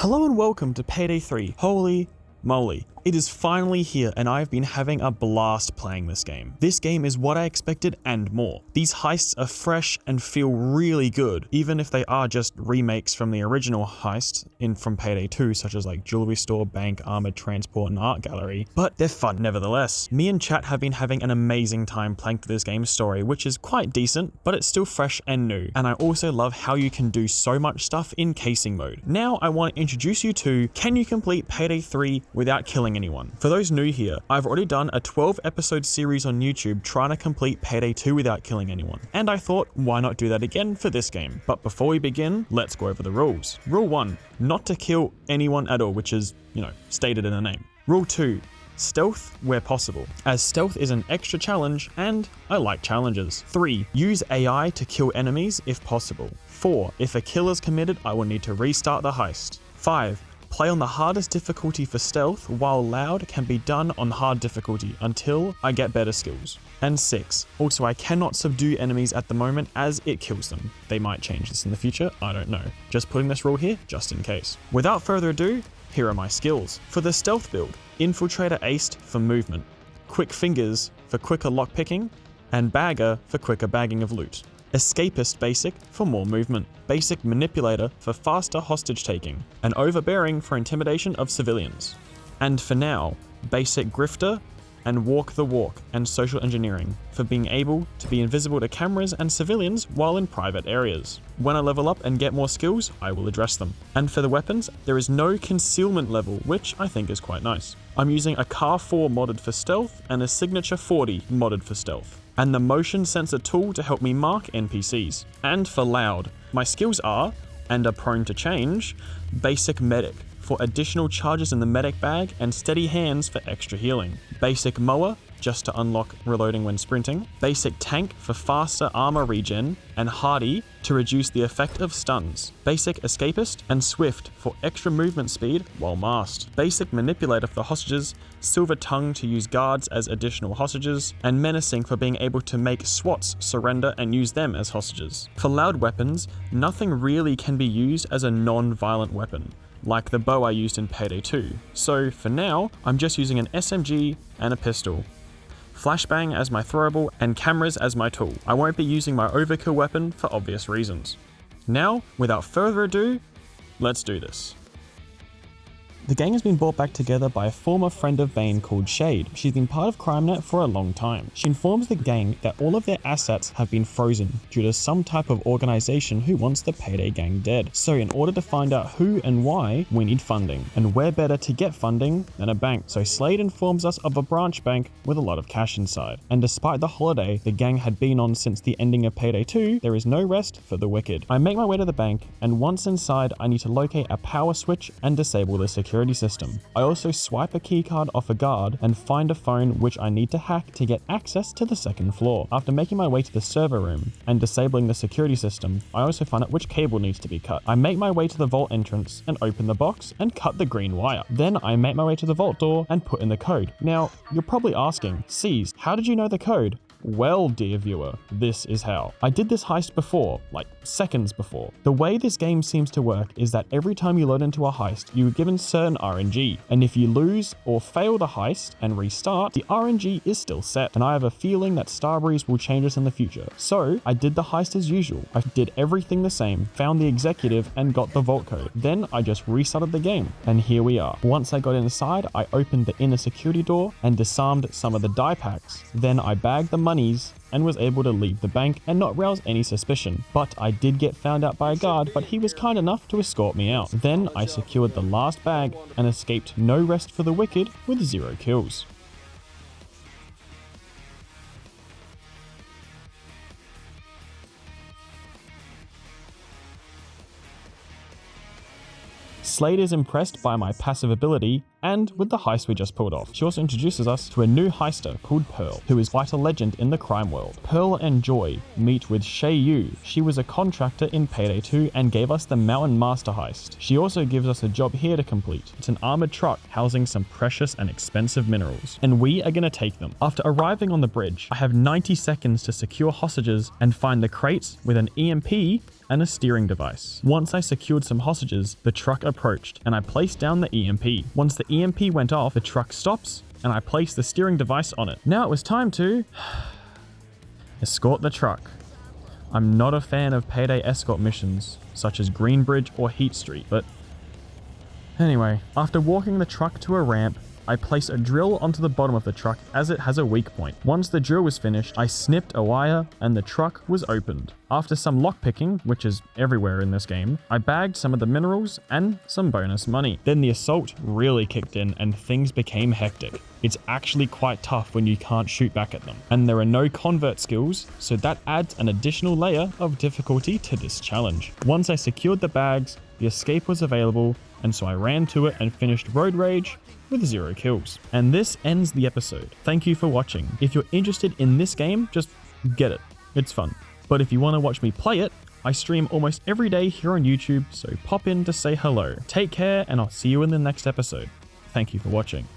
Hello and welcome to Payday 3. Holy moly. It is finally here and I've been having a blast playing this game. This game is what I expected and more. These heists are fresh and feel really good, even if they are just remakes from the original heist from Payday 2, such as like jewelry store, bank, armored transport, and art gallery, but they're fun nevertheless. Me and chat have been having an amazing time playing through this game's story, which is quite decent, but it's still fresh and new, and I also love how you can do so much stuff in casing mode. Now I want to introduce you to, can you complete Payday 3 without killing anyone? For those new here, I've already done a 12 episode series on YouTube trying to complete Payday 2 without killing anyone, and I thought, why not do that again for this game? But before we begin, let's go over the rules. Rule 1, not to kill anyone at all, which is, stated in the name. Rule 2, stealth where possible, as stealth is an extra challenge and I like challenges. 3, use AI to kill enemies if possible. 4, if a kill is committed, I will need to restart the heist. 5, play on the hardest difficulty for stealth, while loud can be done on hard difficulty until I get better skills. And 6, also I cannot subdue enemies at the moment as it kills them. They might change this in the future, I don't know. Just putting this rule here, just in case. Without further ado, here are my skills. For the stealth build, Infiltrator Aced for movement, Quick Fingers for quicker lockpicking, and Bagger for quicker bagging of loot. Escapist Basic for more movement, Basic Manipulator for faster hostage taking, and Overbearing for intimidation of civilians. And for now, Basic Grifter and Walk the Walk and Social Engineering for being able to be invisible to cameras and civilians while in private areas. When I level up and get more skills, I will address them. And for the weapons, there is no concealment level, which I think is quite nice. I'm using a Car 4 modded for stealth and a Signature 40 modded for stealth, and the motion sensor tool to help me mark NPCs. And for loud, my skills are, and are prone to change, Basic Medic for additional charges in the medic bag and Steady Hands for extra healing. Basic Mower, just to unlock reloading when sprinting. Basic Tank for faster armor regen, and Hardy to reduce the effect of stuns. Basic Escapist and Swift for extra movement speed while masked. Basic Manipulator for hostages, Silver Tongue to use guards as additional hostages, and Menacing for being able to make SWATs surrender and use them as hostages. For loud weapons, nothing really can be used as a non-violent weapon, like the bow I used in Payday 2. So for now, I'm just using an SMG and a pistol. Flashbang as my throwable, and cameras as my tool. I won't be using my overkill weapon for obvious reasons. Now, without further ado, let's do this. The gang has been brought back together by a former friend of Bane called Shade. She's been part of CrimeNet for a long time. She informs the gang that all of their assets have been frozen due to some type of organization who wants the Payday gang dead. So in order to find out who and why, we need funding. And where better to get funding than a bank? So Slade informs us of a branch bank with a lot of cash inside. And despite the holiday the gang had been on since the ending of Payday 2, there is no rest for the wicked. I make my way to the bank, and once inside, I need to locate a power switch and disable the security system. I also swipe a keycard off a guard and find a phone which I need to hack to get access to the second floor. After making my way to the server room and disabling the security system, I also find out which cable needs to be cut. I make my way to the vault entrance and open the box and cut the green wire. Then I make my way to the vault door and put in the code. Now, you're probably asking, Seize, how did you know the code? Well, dear viewer, this is how. I did this heist before, like seconds before. The way this game seems to work is that every time you load into a heist, you are given certain RNG, and if you lose or fail the heist and restart, the RNG is still set, and I have a feeling that Starbreeze will change this in the future. So I did the heist as usual. I did everything the same, found the executive and got the vault code. Then I just restarted the game, and here we are. Once I got inside, I opened the inner security door and disarmed some of the die packs. Then I bagged the money and was able to leave the bank and not rouse any suspicion. But I did get found out by a guard, but he was kind enough to escort me out. Then I secured the last bag and escaped no rest for the wicked with 0 kills. Slade is impressed by my passive ability and with the heist we just pulled off. She also introduces us to a new heister called Pearl, who is quite a legend in the crime world. Pearl and Joy meet with Shay Yu. She was a contractor in Payday 2 and gave us the Mountain Master heist. She also gives us a job here to complete. It's an armored truck housing some precious and expensive minerals, and we are gonna take them. After arriving on the bridge, I have 90 seconds to secure hostages and find the crates with an EMP and a steering device. Once I secured some hostages, the truck approached, and I placed down the EMP. Once the EMP went off, the truck stops, and I placed the steering device on it. Now it was time to escort the truck. I'm not a fan of Payday escort missions, such as Greenbridge or Heat Street, but anyway, after walking the truck to a ramp, I placed a drill onto the bottom of the truck as it has a weak point. Once the drill was finished, I snipped a wire and the truck was opened. After some lockpicking, which is everywhere in this game, I bagged some of the minerals and some bonus money. Then the assault really kicked in and things became hectic. It's actually quite tough when you can't shoot back at them. And there are no convert skills, so that adds an additional layer of difficulty to this challenge. Once I secured the bags, the escape was available, and so I ran to it and finished Road Rage with 0 kills. And this ends the episode. Thank you for watching. If you're interested in this game, just get it. It's fun. But if you want to watch me play it, I stream almost every day here on YouTube, so pop in to say hello. Take care, and I'll see you in the next episode. Thank you for watching.